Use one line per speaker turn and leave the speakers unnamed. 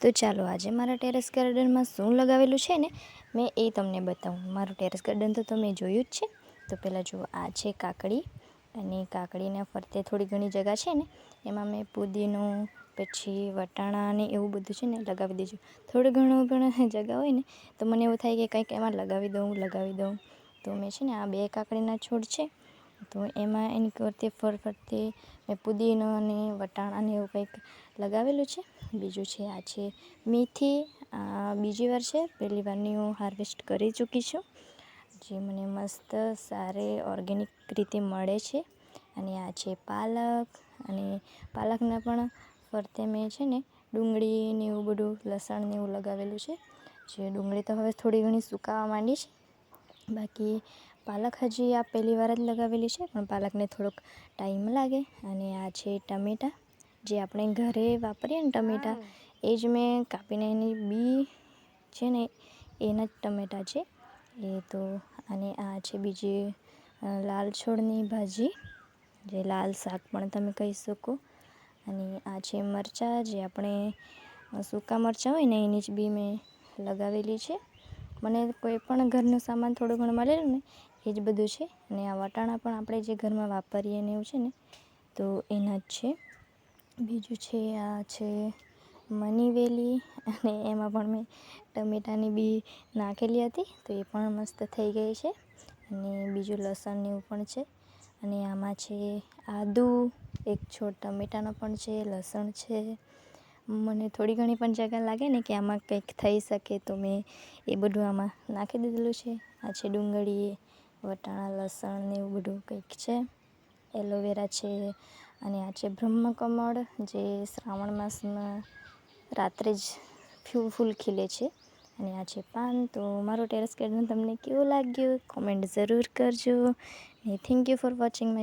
તો ચાલો આજે મારા ટેરેસ ગાર્ડનમાં શું લગાવેલું છે ને મેં એ તમને બતાવું. મારું ટેરેસ ગાર્ડન તો તમે જોયું જ છે. તો પહેલાં જુઓ, આ છે કાકડી, અને કાકડીના ફરતે થોડી ઘણી જગ્યા છે ને એમાં મેં પુદીનો, પછી વટાણા અને એવું બધું છે ને લગાવી દીધું. થોડું ઘણું જગ્યા હોય ને તો મને એવું થાય કે કંઈક એમાં લગાવી દઉં. તો મેં છે ને આ 2 કાકડીના છોડ છે, તો એમાં એની ફરતે મેં પુદીનો અને વટાણાને એવું કંઈક લગાવેલું છે. બીજું છે, આ છે મેથી, બીજી વાર છે, પહેલી વારની હું હાર્વેસ્ટ કરી ચૂકી છું, જે મને મસ્ત સારી ઓર્ગેનિક રીતે મળે છે. અને આ છે પાલક, અને પાલકના પણ ફરતે મેં છે ને ડુંગળી ને એવું બધું, લસણ ને એવું લગાવેલું છે. જે ડુંગળી તો હવે થોડી ઘણી સુકાવા માંડી છે, બાકી પાલક હજી આ પહેલી વાર જ લગાવેલી છે, પણ પાલકને થોડોક ટાઈમ લાગે. અને આ છે ટમેટાં, જે આપણે ઘરે વાપરીએ ને ટમેટાં, એ જ મેં કાપીને એની બી છે ને એના જ ટમેટાં છે એ તો. અને આ છે બીજી લાલ છોડની ભાજી, જે લાલ શાક પણ તમે કહી શકો. અને આ છે મરચાં, જે આપણે સૂકા મરચાં હોય ને એની જ બી મેં લગાવેલી છે. મને કોઈ પણ ઘરનું સામાન થોડું ઘણું મળેલું ને એ જ બધું છે. અને આ વટાણા પણ આપણે જે ઘરમાં વાપરીએ ને એવું છે ને તો એના જ છે. બીજું છે, આ છે મની વેલી, અને એમાં પણ મેં ટમેટાની બી નાખેલી હતી, તો એ પણ મસ્ત થઈ ગઈ છે. અને બીજું લસણ ને એવું પણ છે. અને આમાં છે આદુ, એક છોડ ટમેટાનો પણ છે, લસણ છે. મને થોડી ઘણી પણ જગ્યા લાગે ને કે આમાં કંઈક થઈ શકે તો મેં એ બધું આમાં નાખી દીધેલું છે. આ છે ડુંગળી, વટાણા, લસણ ને એવું બધું કંઈક છે. એલોવેરા છે. અને આ છે બ્રહ્મકમળ, જે શ્રાવણ માસમાં રાત્રે જ ફૂલ ખીલે છે. અને આ છે પાન. તો મારું ટેરેસ ગાર્ડન તમને કેવું લાગ્યું કોમેન્ટ ઝરૂર કરજો. ને thank you for watching my